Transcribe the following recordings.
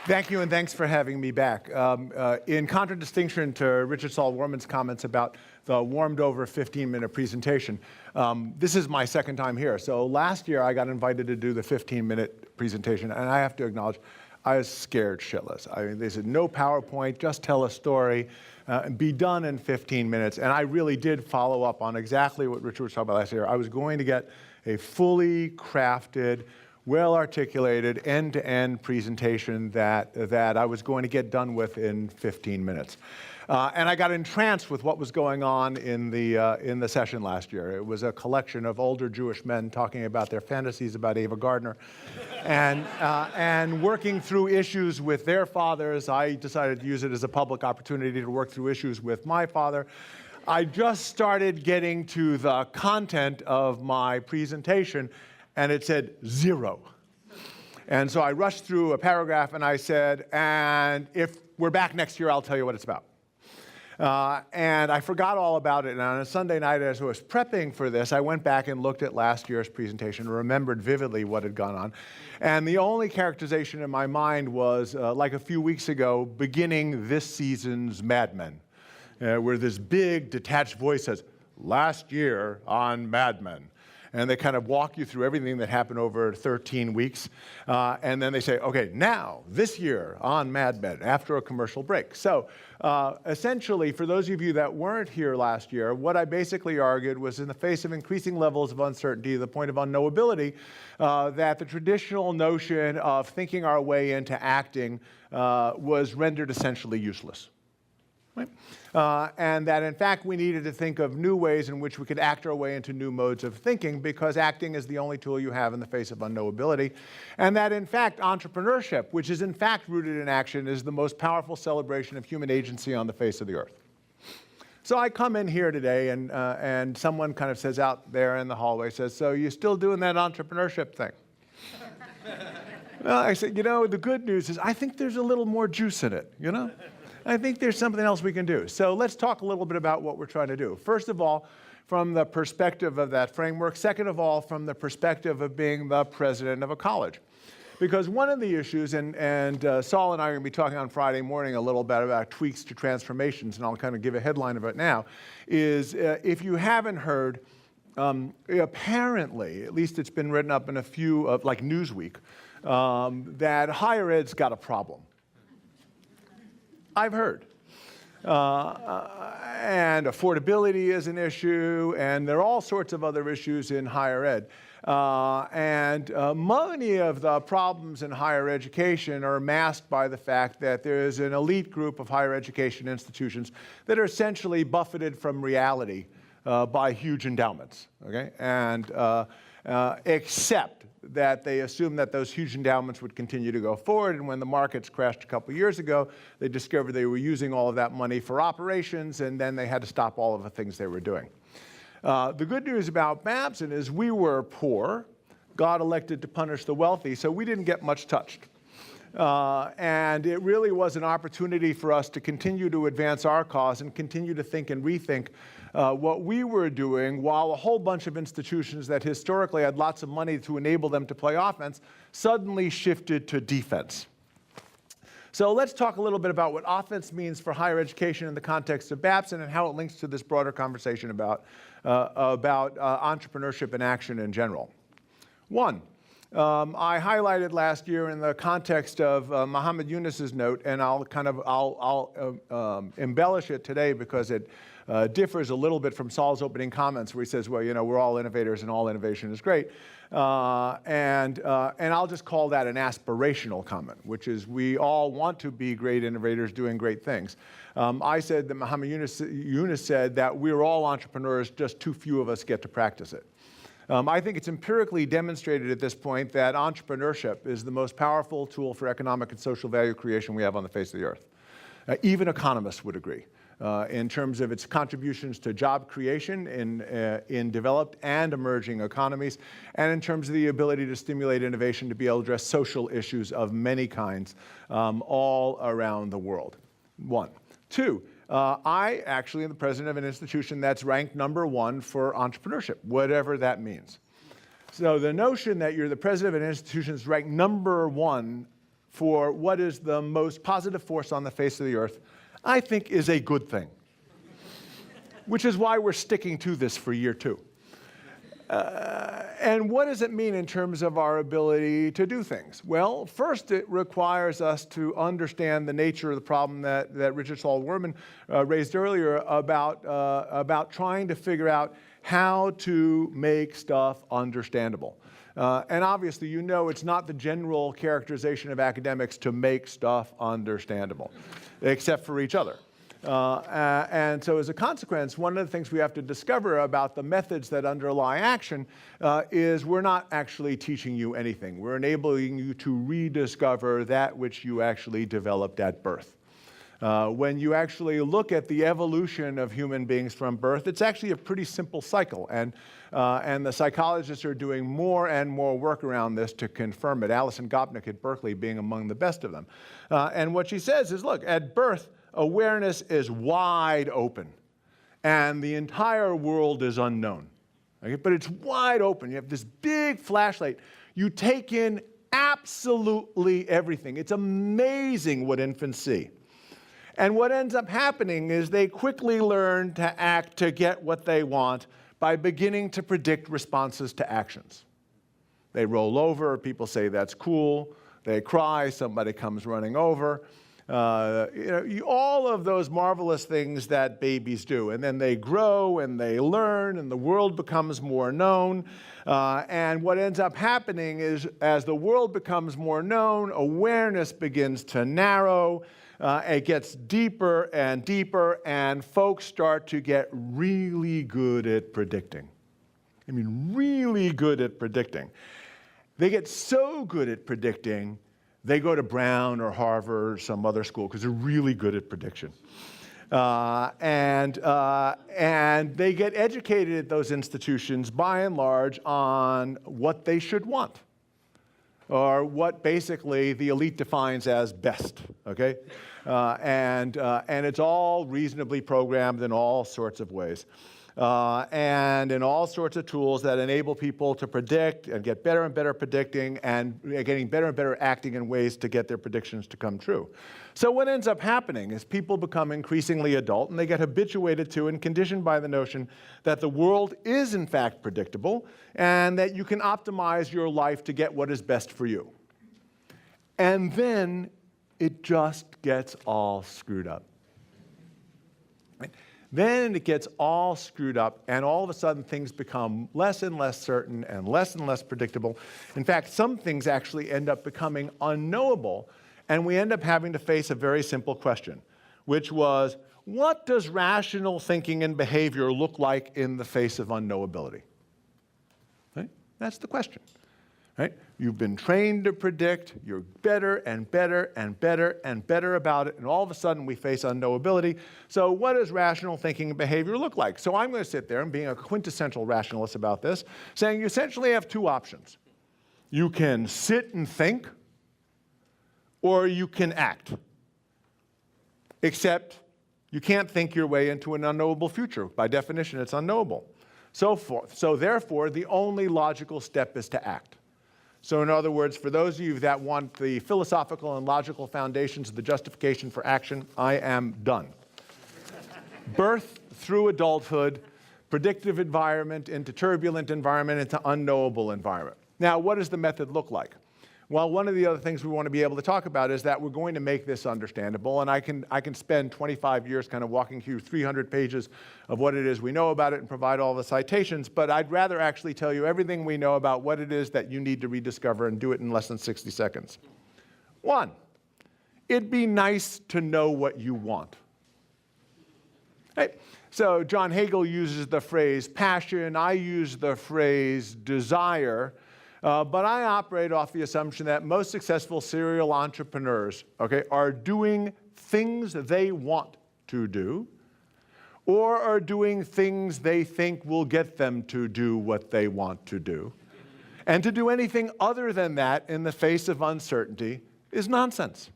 Thank you, and thanks for having me back. In contradistinction to Richard Saul Warman's comments about the warmed-over 15-minute presentation, this is my second time here. So last year, I got invited to do the 15-minute presentation, and I have to acknowledge, I was scared shitless. I mean, they said, no PowerPoint, just tell a story, and be done in 15 minutes. And I really did follow up on exactly what Richard was talking about last year. I was going to get a fully crafted, well-articulated, end-to-end presentation that I was going to get done with in 15 minutes. And I got entranced with what was going on in the session last year. It was a collection of older Jewish men talking about their fantasies about Ava Gardner. And working through issues with their fathers. I decided to use it as a public opportunity to work through issues with my father. I just started getting to the content of my presentation, and it said 0. And so I rushed through a paragraph and I said, and if we're back next year, I'll tell you what it's about. And I forgot all about it. And on a Sunday night, as I was prepping for this, I went back and looked at last year's presentation and remembered vividly what had gone on. And the only characterization in my mind was, like a few weeks ago, beginning this season's Mad Men, where this big detached voice says, last year on Mad Men. And they kind of walk you through everything that happened over 13 weeks. And then they say, okay, now, this year on Mad Men, after a commercial break. So essentially, for those of you that weren't here last year, what I basically argued was in the face of increasing levels of uncertainty, the point of unknowability, that the traditional notion of thinking our way into acting was rendered essentially useless. Right? And that, in fact, we needed to think of new ways in which we could act our way into new modes of thinking, because acting is the only tool you have in the face of unknowability. And that, in fact, entrepreneurship, which is in fact rooted in action, is the most powerful celebration of human agency on the face of the earth. So I come in here today, and someone kind of says out there in the hallway, says, so you still doing that entrepreneurship thing? Well, I said, you know, the good news is I think there's a little more juice in it, you know? I think there's something else we can do. So let's talk a little bit about what we're trying to do. First of all, from the perspective of that framework. Second of all, from the perspective of being the president of a college. Because one of the issues, and Saul and I are going to be talking on Friday morning a little bit about tweaks to transformations, and I'll kind of give a headline of it now, is if you haven't heard, apparently, at least it's been written up in a few, like Newsweek, that higher ed's got a problem. I've heard. And affordability is an issue, and there are all sorts of other issues in higher ed. And many of the problems in higher education are masked by the fact that there is an elite group of higher education institutions that are essentially buffeted from reality by huge endowments, okay? And except that they assumed that those huge endowments would continue to go forward, and when the markets crashed a couple years ago, they discovered they were using all of that money for operations, and then they had to stop all of the things they were doing. The good news about Babson is we were poor. God elected to punish the wealthy, so we didn't get much touched. And it really was an opportunity for us to continue to advance our cause and continue to think and rethink what we were doing, while a whole bunch of institutions that historically had lots of money to enable them to play offense suddenly shifted to defense. So let's talk a little bit about what offense means for higher education in the context of Babson and how it links to this broader conversation about entrepreneurship and action in general. One, I highlighted last year in the context of Muhammad Yunus's note, and I'll embellish it today because it differs a little bit from Saul's opening comments, where he says, well, you know, we're all innovators and all innovation is great. And I'll just call that an aspirational comment, which is we all want to be great innovators doing great things. I said that Muhammad Yunus said that we're all entrepreneurs, just too few of us get to practice it. I think it's empirically demonstrated at this point that entrepreneurship is the most powerful tool for economic and social value creation we have on the face of the earth. Even economists would agree. In terms of its contributions to job creation in developed and emerging economies, and in terms of the ability to stimulate innovation to be able to address social issues of many kinds all around the world. One. Two, I actually am the president of an institution that's ranked #1 for entrepreneurship, whatever that means. So the notion that you're the president of an institution that's ranked #1 for what is the most positive force on the face of the earth, I think is a good thing, which is why we're sticking to this for year 2. And what does it mean in terms of our ability to do things? Well, first, it requires us to understand the nature of the problem that Richard Saul Wurman raised earlier about trying to figure out how to make stuff understandable. And obviously, you know it's not the general characterization of academics to make stuff understandable, except for each other. And so as a consequence, one of the things we have to discover about the methods that underlie action is we're not actually teaching you anything. We're enabling you to rediscover that which you actually developed at birth. When you actually look at the evolution of human beings from birth, it's actually a pretty simple cycle. And the psychologists are doing more and more work around this to confirm it. Alison Gopnik at Berkeley being among the best of them. And what she says is, look, at birth, awareness is wide open, and the entire world is unknown. Okay? But it's wide open. You have this big flashlight. You take in absolutely everything. It's amazing what infants see. And what ends up happening is they quickly learn to act to get what they want by beginning to predict responses to actions. They roll over, people say that's cool. They cry, somebody comes running over. All of those marvelous things that babies do. And then they grow and they learn and the world becomes more known. And what ends up happening is as the world becomes more known, awareness begins to narrow. It gets deeper and deeper, and folks start to get really good at predicting. I mean, really good at predicting. They get so good at predicting, they go to Brown or Harvard or some other school because they're really good at prediction. And they get educated at those institutions, by and large, on what they should want, or what basically the elite defines as best, okay? And it's all reasonably programmed in all sorts of ways. And in all sorts of tools that enable people to predict and get better and better predicting and getting better and better acting in ways to get their predictions to come true. So what ends up happening is people become increasingly adult and they get habituated to and conditioned by the notion that the world is in fact predictable and that you can optimize your life to get what is best for you. And then it just gets all screwed up. Right? Then it gets all screwed up, and all of a sudden things become less and less certain and less predictable. In fact, some things actually end up becoming unknowable, and we end up having to face a very simple question, which was, what does rational thinking and behavior look like in the face of unknowability? Right? That's the question. Right? You've been trained to predict, you're better and better and better and better about it, and all of a sudden we face unknowability. So what does rational thinking and behavior look like? So I'm going to sit there and being a quintessential rationalist about this, saying you essentially have two options. You can sit and think, or you can act. Except you can't think your way into an unknowable future. By definition, it's unknowable. So therefore, the only logical step is to act. So in other words, for those of you that want the philosophical and logical foundations of the justification for action, I am done. Birth through adulthood, predictive environment into turbulent environment into unknowable environment. Now, what does the method look like? Well, one of the other things we want to be able to talk about is that we're going to make this understandable, and I can spend 25 years kind of walking through 300 pages of what it is we know about it and provide all the citations, but I'd rather actually tell you everything we know about what it is that you need to rediscover and do it in less than 60 seconds. One, it'd be nice to know what you want. Right? So John Hagel uses the phrase passion, I use the phrase desire. But I operate off the assumption that most successful serial entrepreneurs, okay, are doing things they want to do or are doing things they think will get them to do what they want to do. And to do anything other than that in the face of uncertainty is nonsense.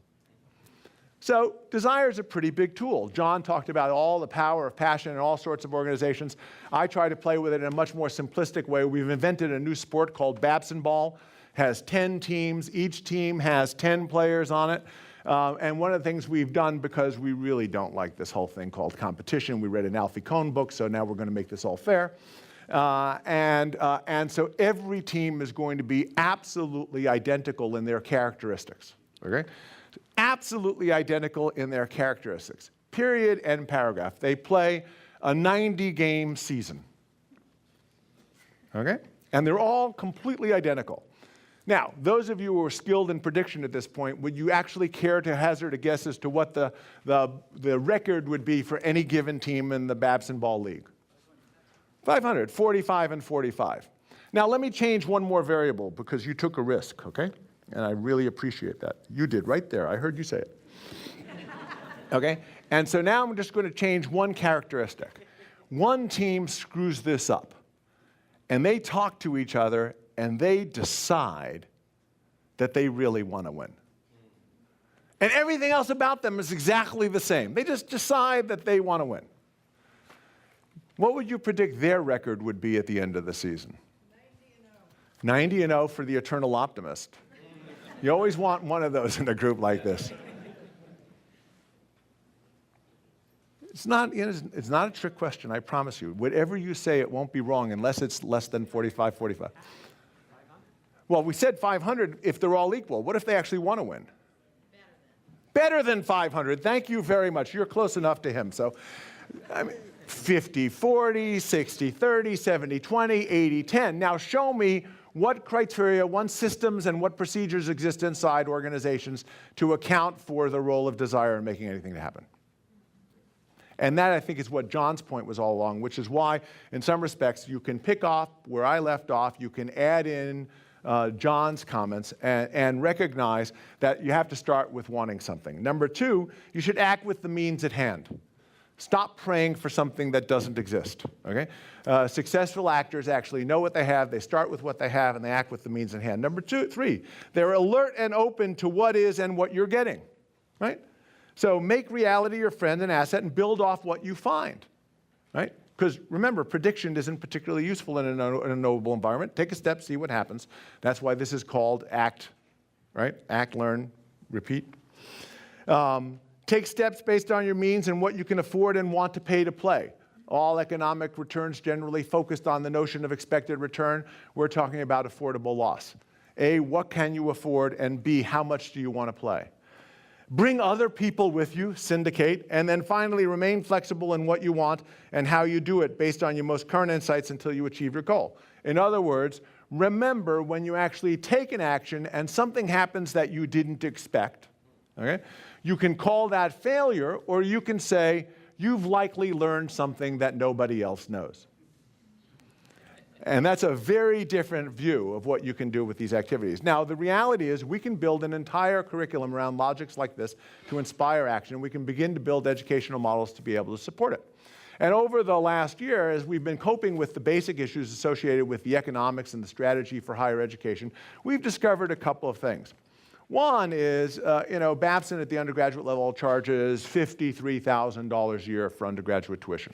So desire is a pretty big tool. John talked about all the power of passion in all sorts of organizations. I try to play with it in a much more simplistic way. We've invented a new sport called Babson ball. has 10 teams. Each team has 10 players on it. And one of the things we've done, because we really don't like this whole thing called competition, we read an Alfie Kohn book, so now we're going to make this all fair. And so every team is going to be absolutely identical in their characteristics. Okay? Absolutely identical in their characteristics. Period, end paragraph. They play a 90-game season. Okay? And they're all completely identical. Now, those of you who are skilled in prediction at this point, would you actually care to hazard a guess as to what the record would be for any given team in the Babson Ball League? 500, 45 and 45. Now, let me change one more variable because you took a risk, okay? And I really appreciate that. You did right there. I heard you say it. Okay? And so now I'm just going to change one characteristic. One team screws this up, and they talk to each other, and they decide that they really want to win. And everything else about them is exactly the same. They just decide that they want to win. What would you predict their record would be at the end of the season? 90 and 0 for the eternal optimist. You always want one of those in a group like this. It's not a trick question, I promise you. Whatever you say, it won't be wrong unless it's less than 45, 45. Well, we said 500 if they're all equal. What if they actually want to win? Better than 500. Thank you very much. You're close enough to him. So, I mean, 50-40, 60-30, 70-20, 80-10. Now show me what criteria, what systems, and what procedures exist inside organizations to account for the role of desire in making anything happen. And that, I think, is what John's point was all along, which is why, in some respects, you can pick off where I left off, you can add in John's comments and recognize that you have to start with wanting something. Number two, you should act with the means at hand. Stop praying for something that doesn't exist, okay? Successful actors actually know what they have, they start with what they have, and they act with the means at hand. Number three, they're alert and open to what is and what you're getting, right? So make reality your friend and asset and build off what you find, right? Because remember, prediction isn't particularly useful in a knowable environment. Take a step, see what happens. That's why this is called ACT, right? Act, learn, repeat. Take steps based on your means and what you can afford and want to pay to play. All economic returns generally focused on the notion of expected return. We're talking about affordable loss. A, what can you afford? And B, how much do you want to play? Bring other people with you, syndicate, and then finally remain flexible in what you want and how you do it based on your most current insights until you achieve your goal. In other words, remember when you actually take an action and something happens that you didn't expect, okay? You can call that failure, or you can say, you've likely learned something that nobody else knows. And that's a very different view of what you can do with these activities. Now, the reality is we can build an entire curriculum around logics like this to inspire action. We can begin to build educational models to be able to support it. And over the last year, as we've been coping with the basic issues associated with the economics and the strategy for higher education, we've discovered a couple of things. One is, Babson at the undergraduate level charges $53,000 a year for undergraduate tuition.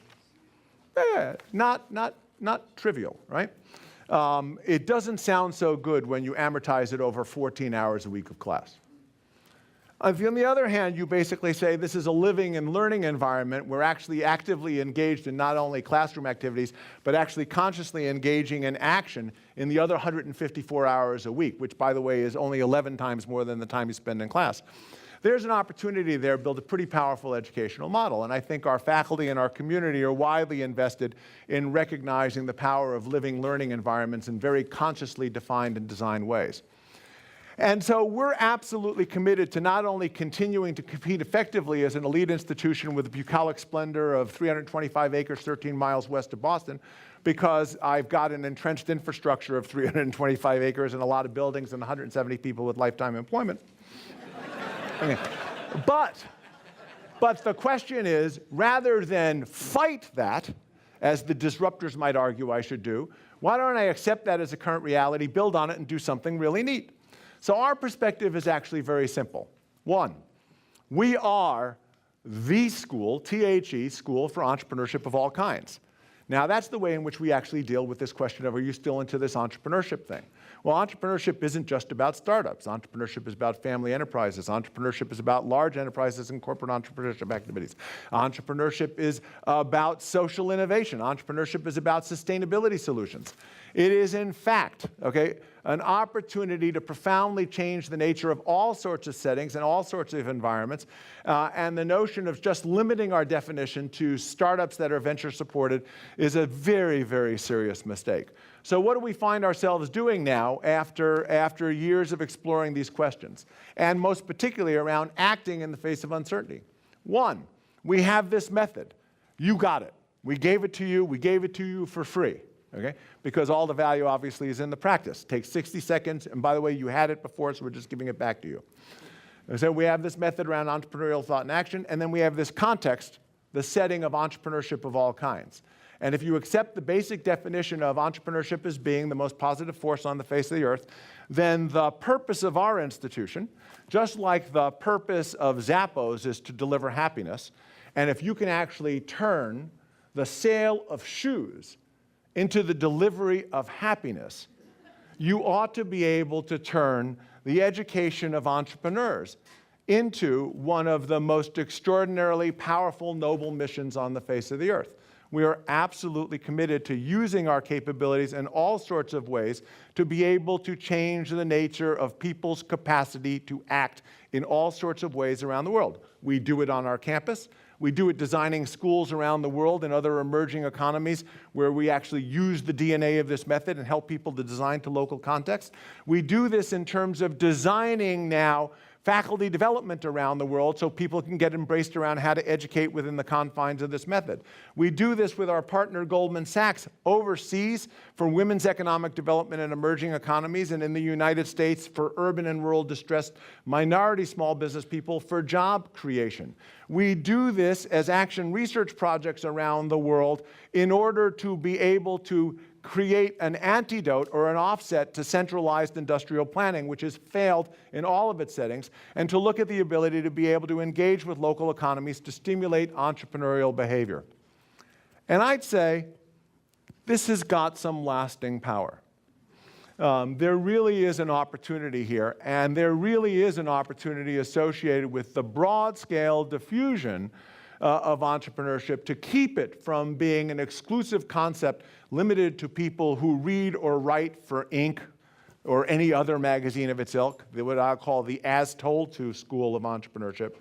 Not trivial, right? It doesn't sound so good when you amortize it over 14 hours a week of class. On the other hand, you basically say this is a living and learning environment. We're actually actively engaged in not only classroom activities, but actually consciously engaging in action in the other 154 hours a week, which, by the way, is only 11 times more than the time you spend in class. There's an opportunity there to build a pretty powerful educational model, and I think our faculty and our community are widely invested in recognizing the power of living learning environments in very consciously defined and designed ways. And so we're absolutely committed to not only continuing to compete effectively as an elite institution with the bucolic splendor of 325 acres, 13 miles west of Boston, because I've got an entrenched infrastructure of 325 acres and a lot of buildings and 170 people with lifetime employment. Okay. But the question is, rather than fight that, as the disruptors might argue I should do, why don't I accept that as a current reality, build on it, and do something really neat? So our perspective is actually very simple. One, we are the school, THE, School for Entrepreneurship of all kinds. Now, that's the way in which we actually deal with this question of, are you still into this entrepreneurship thing? Well, entrepreneurship isn't just about startups. Entrepreneurship is about family enterprises. Entrepreneurship is about large enterprises and corporate entrepreneurship activities. Entrepreneurship is about social innovation. Entrepreneurship is about sustainability solutions. It is, in fact, an opportunity to profoundly change the nature of all sorts of settings and all sorts of environments. And the notion of just limiting our definition to startups that are venture supported is a very, very serious mistake. So what do we find ourselves doing now after years of exploring these questions? And most particularly around acting in the face of uncertainty. One, we have this method. You got it. We gave it to you. We gave it to you for free. Because all the value obviously is in the practice. It takes 60 seconds, and by the way, you had it before, so we're just giving it back to you. And so we have this method around entrepreneurial thought and action, and then we have this context, the setting of entrepreneurship of all kinds. And if you accept the basic definition of entrepreneurship as being the most positive force on the face of the earth, then the purpose of our institution, just like the purpose of Zappos is to deliver happiness, and if you can actually turn the sale of shoes into the delivery of happiness, you ought to be able to turn the education of entrepreneurs into one of the most extraordinarily powerful, noble missions on the face of the earth. We are absolutely committed to using our capabilities in all sorts of ways to be able to change the nature of people's capacity to act in all sorts of ways around the world. We do it on our campus. We do it designing schools around the world and other emerging economies where we actually use the DNA of this method and help people to design to local context. We do this in terms of designing now faculty development around the world so people can get embraced around how to educate within the confines of this method. We do this with our partner Goldman Sachs overseas for women's economic development in emerging economies, and in the United States for urban and rural distressed minority small business people for job creation. We do this as action research projects around the world in order to be able to create an antidote or an offset to centralized industrial planning, which has failed in all of its settings, and to look at the ability to be able to engage with local economies to stimulate entrepreneurial behavior. And I'd say this has got some lasting power. There really is an opportunity here, and there really is an opportunity associated with the broad-scale diffusion of entrepreneurship to keep it from being an exclusive concept limited to people who read or write for Inc. or any other magazine of its ilk, what I call the as told to school of entrepreneurship,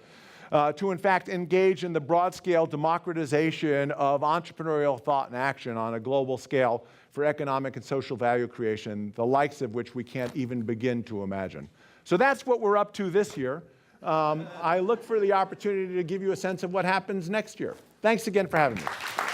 to in fact engage in the broad-scale democratization of entrepreneurial thought and action on a global scale for economic and social value creation, the likes of which we can't even begin to imagine. So that's what we're up to this year. I look for the opportunity to give you a sense of what happens next year. Thanks again for having me.